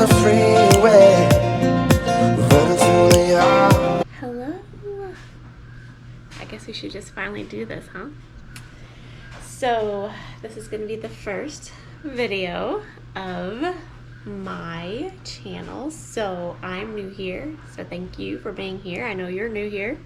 a freeway running through the yard. Hello. I guess we should just finally do this, huh? So this is going to be the first video of my channel. So I'm new here, so thank you for being here. I know you're new here.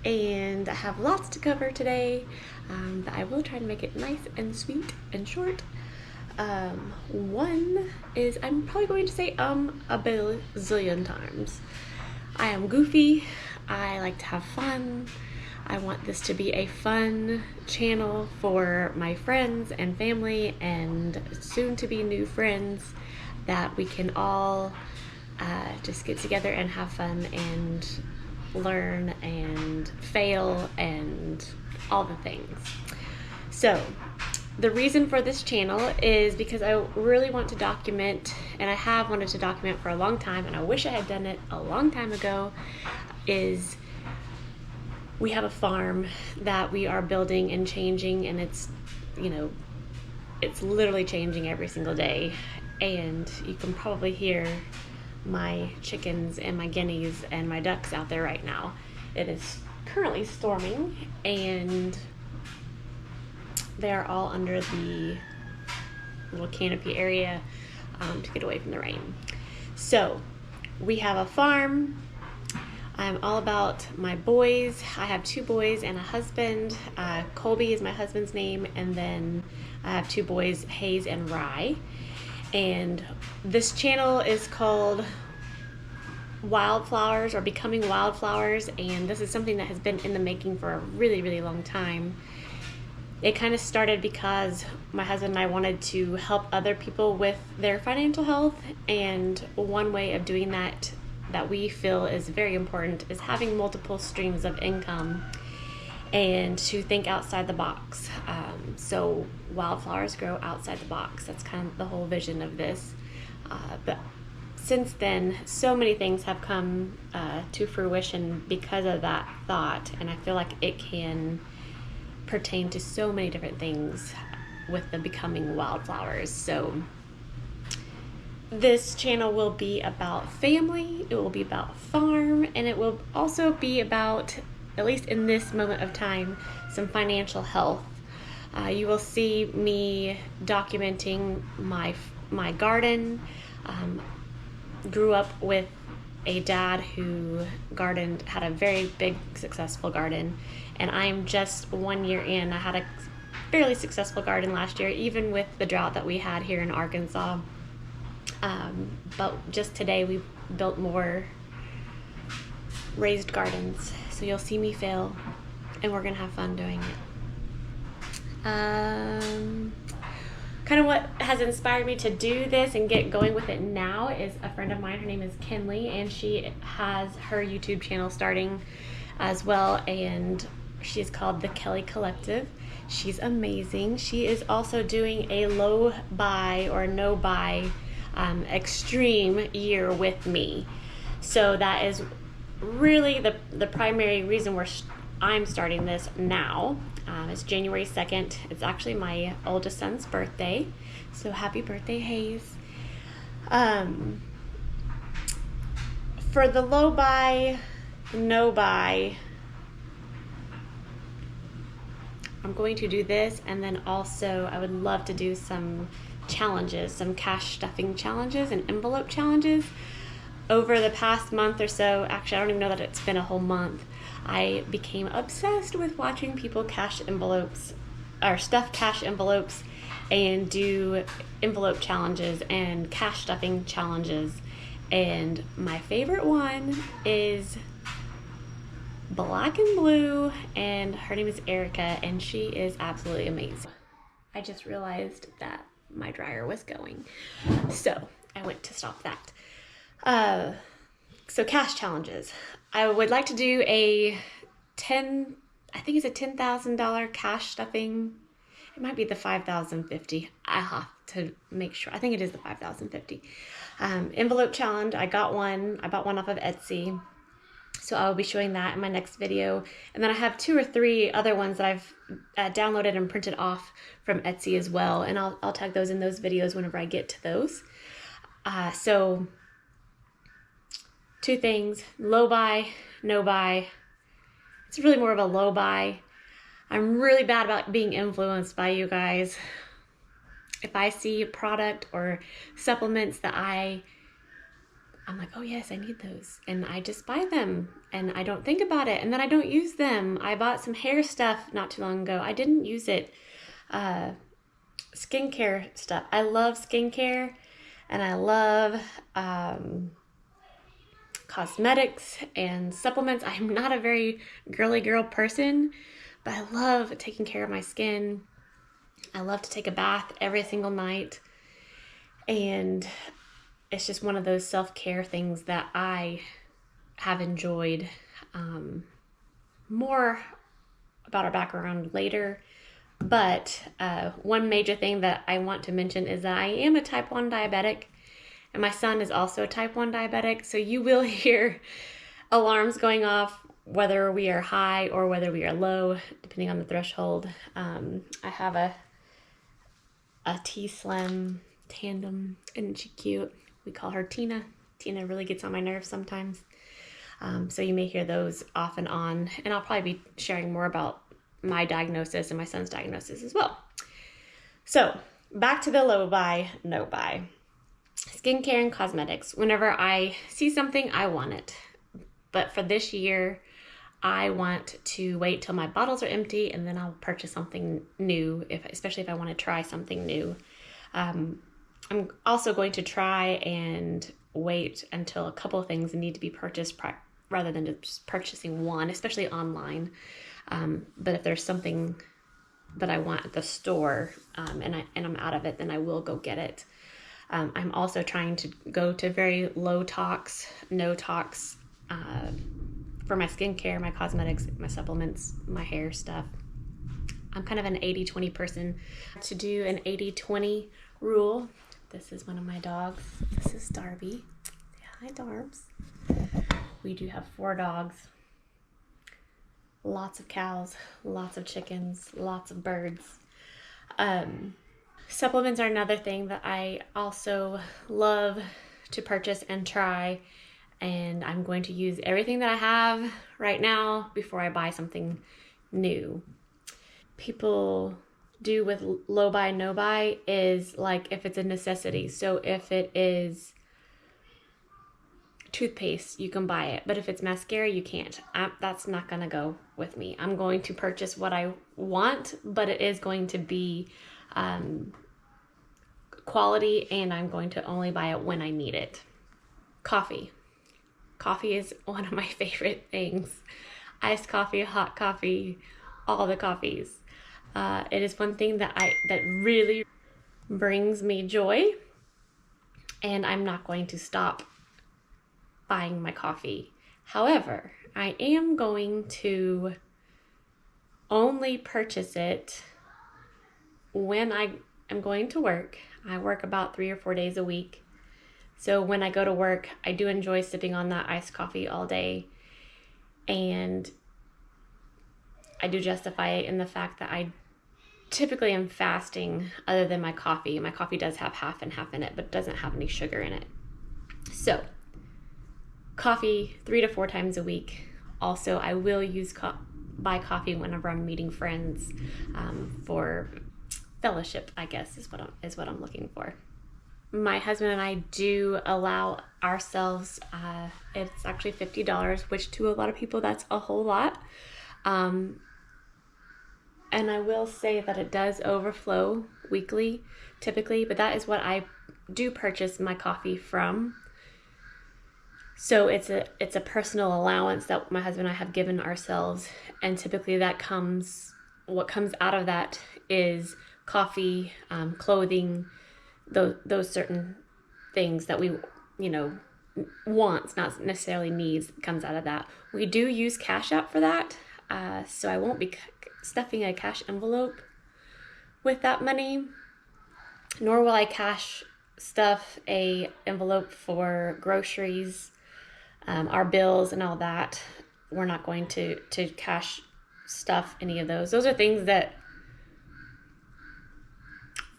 And I have lots to cover today, but I will try to make it nice and sweet and short. One is, I'm probably going to say a bazillion times. I am goofy. I like to have fun. I want this to be a fun channel for my friends and family and soon to be new friends, that we can all just get together and have fun and learn and fail and all the things. So the reason for this channel is because I really want to document, and I have wanted to document for a long time, and I wish I had done it a long time ago, is we have a farm that we are building and changing, and it's, you know, it's literally changing every single day. And you can probably hear my chickens and my guineas and my ducks out there right now. It is currently storming, and they're all under the little canopy area to get away from the rain. So we have a farm. I'm all about my boys. I have 2 boys and a husband. Colby is my husband's name, and then I have 2 boys, Hayes and Rye. And this channel is called Wildflowers, or Becoming Wildflowers, and this is something that has been in the making for a really, really long time. It kind of started because my husband and I wanted to help other people with their financial health, and one way of doing that we feel is very important is having multiple streams of income and to think outside the box. So wildflowers grow outside the box. That's kind of the whole vision of this. But since then, so many things have come to fruition because of that thought, and I feel like it can pertain to so many different things with the Becoming Wildflowers. So this channel will be about family, it will be about farm, and it will also be about, at least in this moment of time, some financial health. You will see me documenting my garden. Grew up with a dad who gardened, had a very big successful garden, and I'm just 1 year in. I had a fairly successful garden last year, even with the drought that we had here in Arkansas. But just today we built more raised gardens, so you'll see me fail, and we're gonna have fun doing it. Kind of what has inspired me to do this and get going with it now is a friend of mine. Her name is Kinley, and she has her YouTube channel starting as well, and she's called The Kelly Collective. She's amazing. She is also doing a low buy or no buy extreme year with me. So that is really the primary reason I'm starting this now. It's January 2nd. It's actually my oldest son's birthday. So happy birthday, Hayes. For the low buy, no buy, I'm going to do this, and then also I would love to do some challenges, some cash stuffing challenges and envelope challenges. Over the past month or so, actually I don't even know that it's been a whole month, I became obsessed with watching people cash envelopes or stuff cash envelopes and do envelope challenges and cash stuffing challenges. And my favorite one is Black and Blue, and her name is Erica, and she is absolutely amazing. I just realized that my dryer was going, so I went to stop that. So cash challenges. I would like to do a $10,000 cash stuffing. It might be the 5,050. I have to make sure. I think it is the 5,050. Envelope challenge. I bought one off of Etsy. So I will be showing that in my next video. And then I have 2 or 3 other ones that I've downloaded and printed off from Etsy as well. And I'll tag those in those videos whenever I get to those. So two things: low buy, no buy. It's really more of a low buy. I'm really bad about being influenced by you guys. If I see a product or supplements that I'm like, oh yes, I need those. And I just buy them and I don't think about it. And then I don't use them. I bought some hair stuff not too long ago. I didn't use it. Skincare stuff. I love skincare and I love cosmetics and supplements. I'm not a very girly girl person, but I love taking care of my skin. I love to take a bath every single night. And it's just one of those self-care things that I have enjoyed. More about our background later. But one major thing that I want to mention is that I am a type 1 diabetic. And my son is also a type 1 diabetic. So you will hear alarms going off whether we are high or whether we are low, depending on the threshold. I have a T-Slim tandem. Isn't she cute? We call her Tina. Tina really gets on my nerves sometimes. So you may hear those off and on. And I'll probably be sharing more about my diagnosis and my son's diagnosis as well. So back to the low buy, no buy. Skincare and cosmetics. Whenever I see something, I want it. But for this year, I want to wait till my bottles are empty and then I'll purchase something new, especially if I want to try something new. I'm also going to try and wait until a couple of things need to be purchased rather than just purchasing one, especially online. But if there's something that I want at the store and I'm out of it, then I will go get it. I'm also trying to go to very low tox, no tox for my skincare, my cosmetics, my supplements, my hair stuff. I'm kind of an 80-20 person. To do an 80-20 rule, this is one of my dogs. This is Darby. Hi, Darbs. We do have 4 dogs. Lots of cows, lots of chickens, lots of birds. Supplements are another thing that I also love to purchase and try. And I'm going to use everything that I have right now before I buy something new. People do with low buy, no buy is like if it's a necessity. So if it is toothpaste, you can buy it. But if it's mascara, you can't. That's not going to go with me. I'm going to purchase what I want, but it is going to be quality and I'm going to only buy it when I need it. Coffee. Coffee is one of my favorite things. Iced coffee, hot coffee, all the coffees. It is one thing that really brings me joy, and I'm not going to stop buying my coffee. However, I am going to only purchase it when I am going to work. I work about 3 or 4 days a week. So when I go to work, I do enjoy sipping on that iced coffee all day. And I do justify it in the fact that I typically am fasting other than my coffee. My coffee does have half and half in it, but it doesn't have any sugar in it. So coffee 3 to 4 times a week. Also, I will buy coffee whenever I'm meeting friends for fellowship, I guess is what I'm looking for. My husband and I do allow ourselves, it's actually $50, which to a lot of people that's a whole lot. And I will say that it does overflow weekly, typically, but that is what I do purchase my coffee from. So it's a personal allowance that my husband and I have given ourselves, and typically what comes out of that is coffee, clothing, those certain things that we, wants, not necessarily needs, comes out of that. We do use Cash App for that, so I won't be stuffing a cash envelope with that money, nor will I cash stuff a envelope for groceries, our bills and all that. We're not going to cash stuff any of those. Those are things that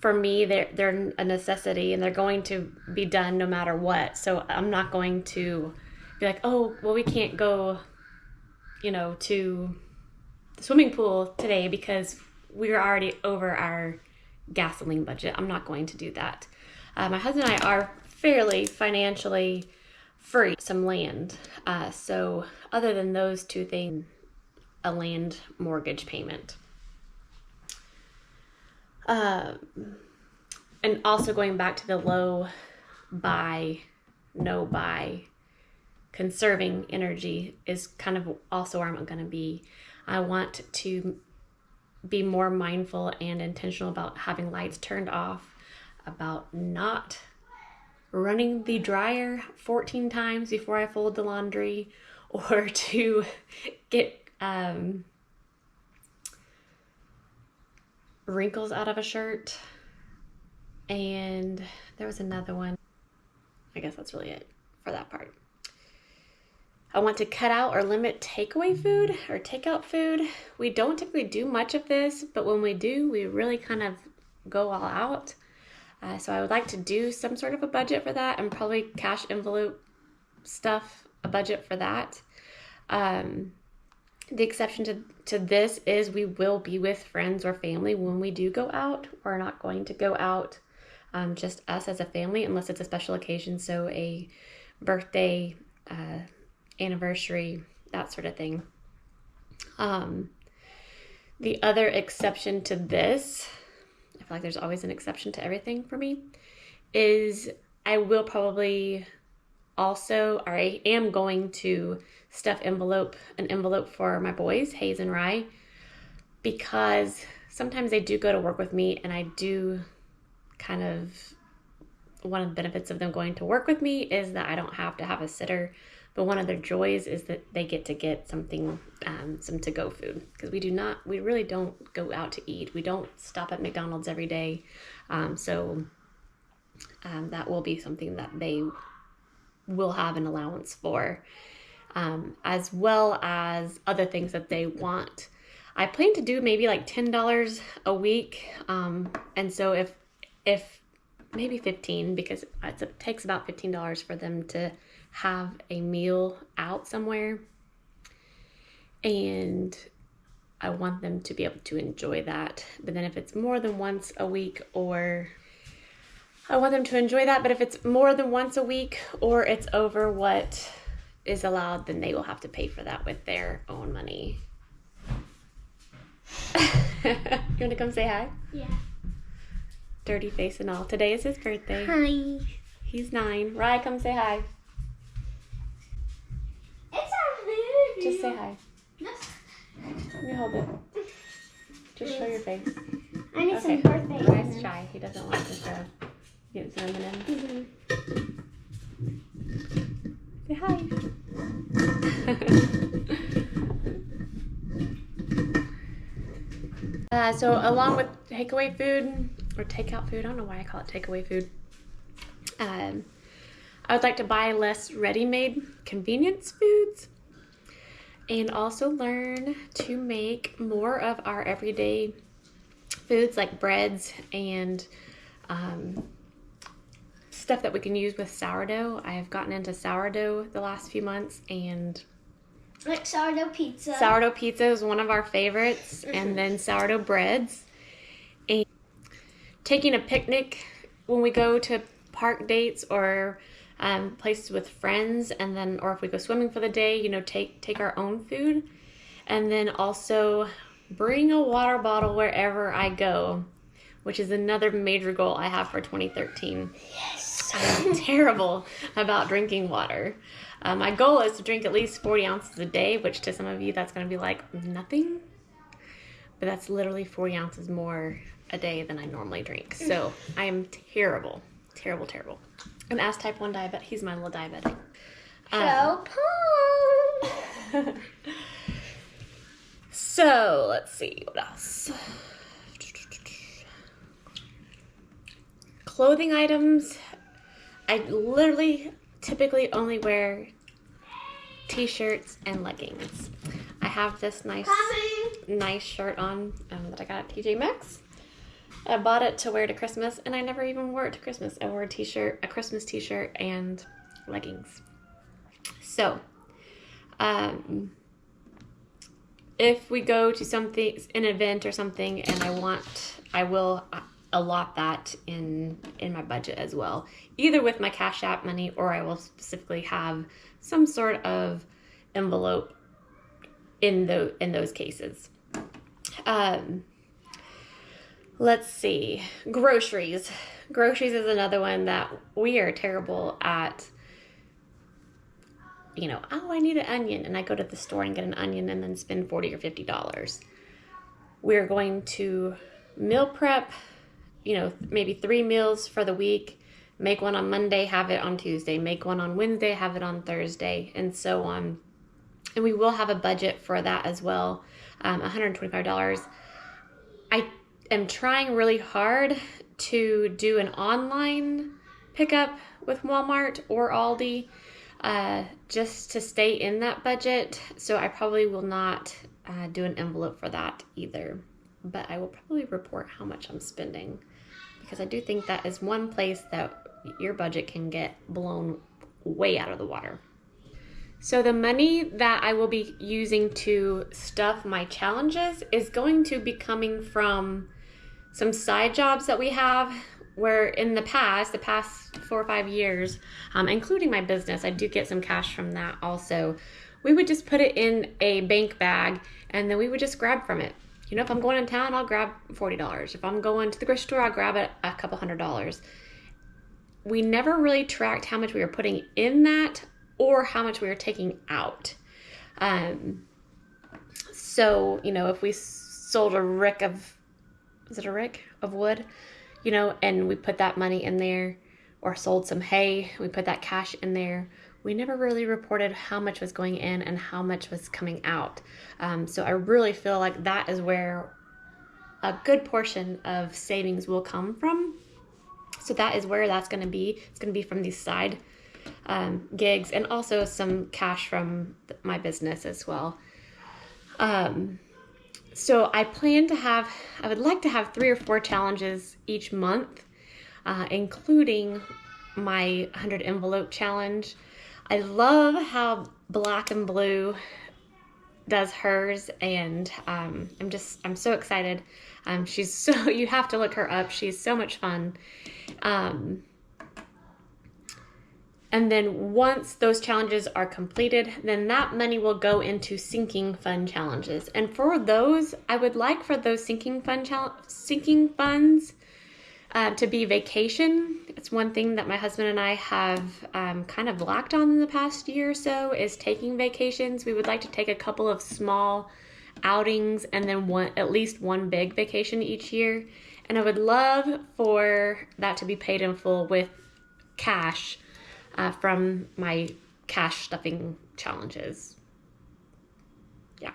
for me, they're a necessity, and they're going to be done no matter what. So I'm not going to be like, oh, well, we can't go, to the swimming pool today because we're already over our gasoline budget. I'm not going to do that. My husband and I are fairly financially free. Some land. So other than those two things, a land mortgage payment. And also going back to the low buy, no buy, conserving energy is kind of also where I'm going to be. I want to be more mindful and intentional about having lights turned off, about not running the dryer 14 times before I fold the laundry, or to get wrinkles out of a shirt. And there was another one. I guess that's really it for that part. I want to cut out or limit takeaway food or takeout food. We don't typically do much of this, but when we do, we really kind of go all out. So I would like to do some sort of a budget for that, and probably cash envelope stuff, a budget for that. The exception to this is we will be with friends or family when we do go out. We're not going to go out just us as a family unless it's a special occasion, so a birthday, anniversary, that sort of thing. The other exception to this, I feel like there's always an exception to everything for me, is I will probably also, or I am going to stuff an envelope for my boys, Hayes and Rye, because sometimes they do go to work with me, and I do kind of, one of the benefits of them going to work with me is that I don't have to have a sitter, but one of their joys is that they get to get something, some to-go food, because we really don't go out to eat. We don't stop at McDonald's every day, so that will be something that they will have an allowance for, as well as other things that they want. I plan to do maybe like $10 a week, and so if maybe 15, because it takes about $15 for them to have a meal out somewhere, and I want them to be able to enjoy that. But then if it's more than once a week, or I want them to enjoy that, but if it's more than once a week or it's over what is allowed, then they will have to pay for that with their own money. You want to come say hi? Yeah. Dirty face and all. Today is his birthday. Hi. He's 9. Rye, come say hi. It's our baby. Just say hi. Yes. Let me hold it. Just show your face. I need some birthday. Rye's shy. He doesn't want to show. Get some M&M's. Say hi. So along with takeaway food or takeout food, I don't know why I call it takeaway food, I would like to buy less ready-made convenience foods, and also learn to make more of our everyday foods like breads and stuff that we can use with sourdough. I have gotten into sourdough the last few months, and like sourdough pizza. Sourdough pizza is one of our favorites, and then sourdough breads. And taking a picnic when we go to park dates or places with friends, and then, or if we go swimming for the day, take our own food, and then also bring a water bottle wherever I go, which is another major goal I have for 2013. Yes. I'm terrible about drinking water. My goal is to drink at least 40 ounces a day, which to some of you that's going to be like nothing, but that's literally 40 ounces more a day than I normally drink. So I am terrible. And as type 1 diabetic, he's my little diabetic. So Paul. So let's see what else. Clothing items. I literally typically only wear t-shirts and leggings. I have this nice shirt on that I got at TJ Maxx. I bought it to wear to Christmas, and I never even wore it to Christmas. I wore a Christmas t-shirt, and leggings. So, if we go to an event or something, and I will allot that in my budget as well, either with my Cash App money, or I will specifically have some sort of envelope in those cases. Let's see. Groceries. Groceries is another one that we are terrible at. I need an onion, and I go to the store and get an onion and then spend $40 or $50. We're going to meal prep, maybe 3 meals for the week. Make one on Monday, have it on Tuesday. Make one on Wednesday, have it on Thursday, and so on. And we will have a budget for that as well, $125. I am trying really hard to do an online pickup with Walmart or Aldi, just to stay in that budget. So I probably will not do an envelope for that either. But I will probably report how much I'm spending, because I do think that is one place that your budget can get blown way out of the water. So the money that I will be using to stuff my challenges is going to be coming from some side jobs that we have, where in the past 4 or 5 years, including my business, I do get some cash from that also. We would just put it in a bank bag, and then we would just grab from it. If I'm going in town, I'll grab $40. If I'm going to the grocery store, I'll grab a couple $100s. We never really tracked how much we were putting in that or how much we were taking out. So, if we sold a rick of wood, and we put that money in there, or sold some hay, we put that cash in there. We never really reported how much was going in and how much was coming out. So I really feel like that is where a good portion of savings will come from. So that is where that's going to be. It's going to be from these side gigs, and also some cash from my business as well. So I would like to have 3 or 4 challenges each month, including my 100 envelope challenge. I love how Black and Blue does hers, and I'm so excited. You have to look her up. She's so much fun. And then once those challenges are completed, then that money will go into sinking fund challenges. And for those, I would like for those sinking funds to be vacation. It's one thing that my husband and I have kind of lacked on in the past year or so, is taking vacations. We would like to take a couple of small outings and then at least one big vacation each year. And I would love for that to be paid in full with cash from my cash stuffing challenges. Yeah.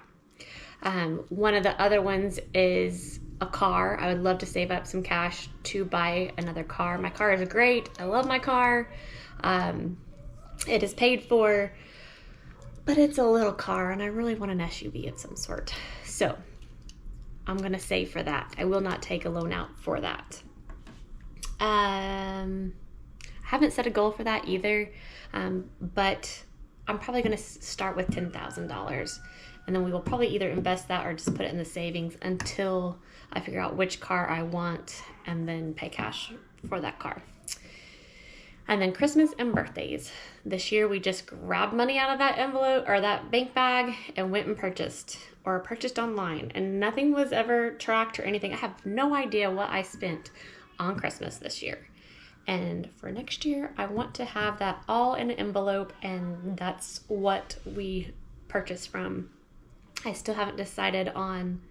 One of the other ones is a car. I would love to save up some cash to buy another car. My car is great. I love my car. It is paid for, but it's a little car, and I really want an SUV of some sort. So I'm going to save for that. I will not take a loan out for that. I haven't set a goal for that either, but I'm probably going to start with $10,000, and then we will probably either invest that or just put it in the savings until I figure out which car I want, and then pay cash for that car. And then Christmas and birthdays. This year we just grabbed money out of that envelope or that bank bag and went and purchased online, and nothing was ever tracked or anything. I have no idea what I spent on Christmas this year. And for next year, I want to have that all in an envelope, and that's what we purchase from. I still haven't decided on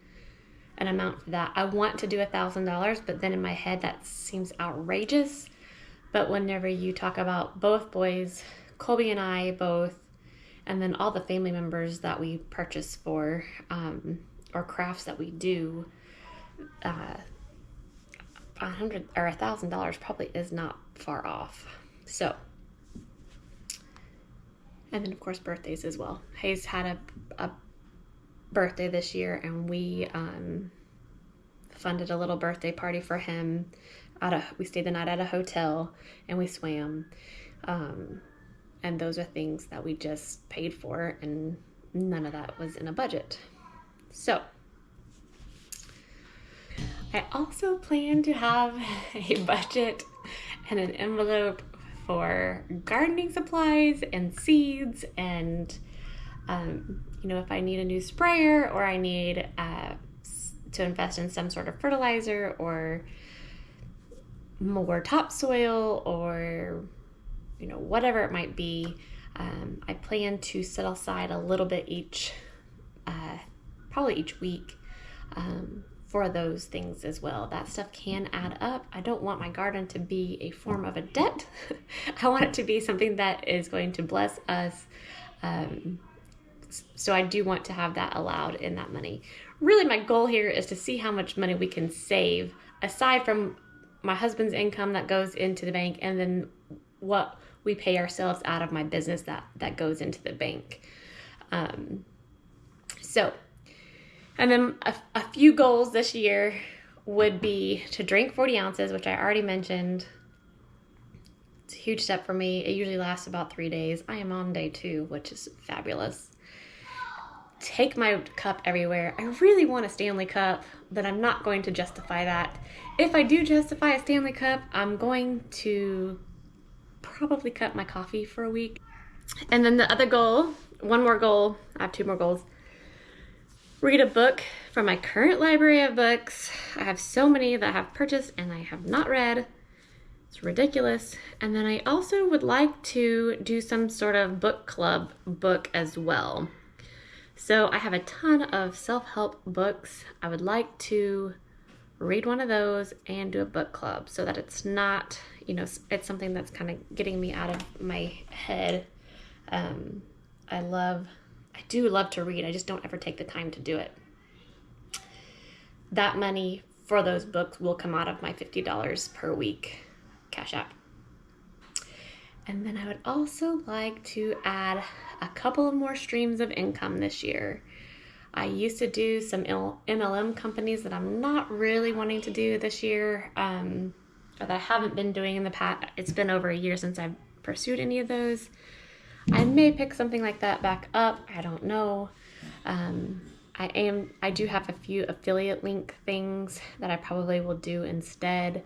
an amount for that. I want to do $1,000, but then in my head that seems outrageous. But whenever you talk about both boys, Colby and I both, and then all the family members that we purchase for, or crafts that we do, $100 or $1,000 probably is not far off. So, and then of course birthdays as well. Hayes had a birthday this year, and we funded a little birthday party for him. We stayed the night at a hotel and we swam. And those are things that we just paid for, and none of that was in a budget. So I also plan to have a budget and an envelope for gardening supplies and seeds, and if I need a new sprayer, or I need to invest in some sort of fertilizer or more topsoil, or whatever it might be, I plan to set aside a little bit probably each week for those things as well. That stuff can add up. I don't want my garden to be a form of a debt. I want it to be something that is going to bless us. So I do want to have that allowed in that money. Really, my goal here is to see how much money we can save aside from my husband's income that goes into the bank, and then what we pay ourselves out of my business that goes into the bank. And then a few goals this year would be to drink 40 ounces, which I already mentioned. It's a huge step for me. It usually lasts about 3 days. I am on day 2, which is fabulous. Take my cup everywhere. I really want a Stanley Cup, but I'm not going to justify that. If I do justify a Stanley Cup, I'm going to probably cut my coffee for a week. And then the other goal, one more goal, I have 2 more goals. Read a book from my current library of books. I have so many that I have purchased and I have not read. It's ridiculous. And then I also would like to do some sort of book club book as well. So I have a ton of self-help books. I would like to read one of those and do a book club so that it's not, it's something that's kind of getting me out of my head. I do love to read. I just don't ever take the time to do it. That money for those books will come out of my $50 per week Cash App. And then I would also like to add a couple of more streams of income this year. I used to do some MLM companies that I'm not really wanting to do this year, or that I haven't been doing in the past. It's been over a year since I've pursued any of those. I may pick something like that back up. I don't know. I do have a few affiliate link things that I probably will do instead,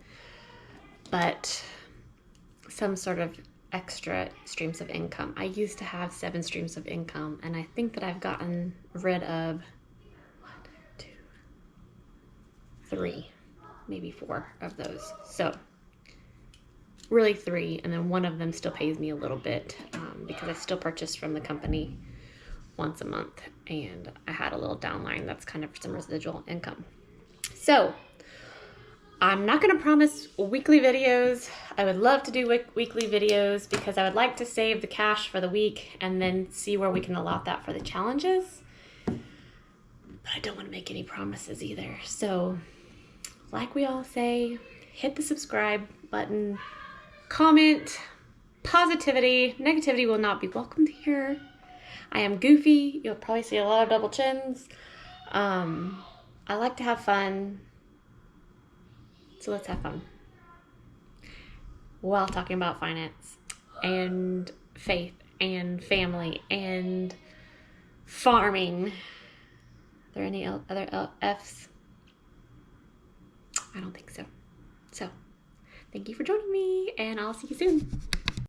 but some sort of extra streams of income. I used to have 7 streams of income, and I think that I've gotten rid of 3, maybe 4 of those. So really 3, and then one of them still pays me a little bit because I still purchase from the company once a month, and I had a little downline that's kind of some residual income. So I'm not going to promise weekly videos. I would love to do weekly videos because I would like to save the cash for the week and then see where we can allot that for the challenges. But I don't want to make any promises either. So like we all say, hit the subscribe button, comment, positivity. Negativity will not be welcomed here. I am goofy. You'll probably see a lot of double chins. I like to have fun. So let's have fun while talking about finance and faith and family and farming. Are there any other F's? I don't think so. So thank you for joining me, and I'll see you soon.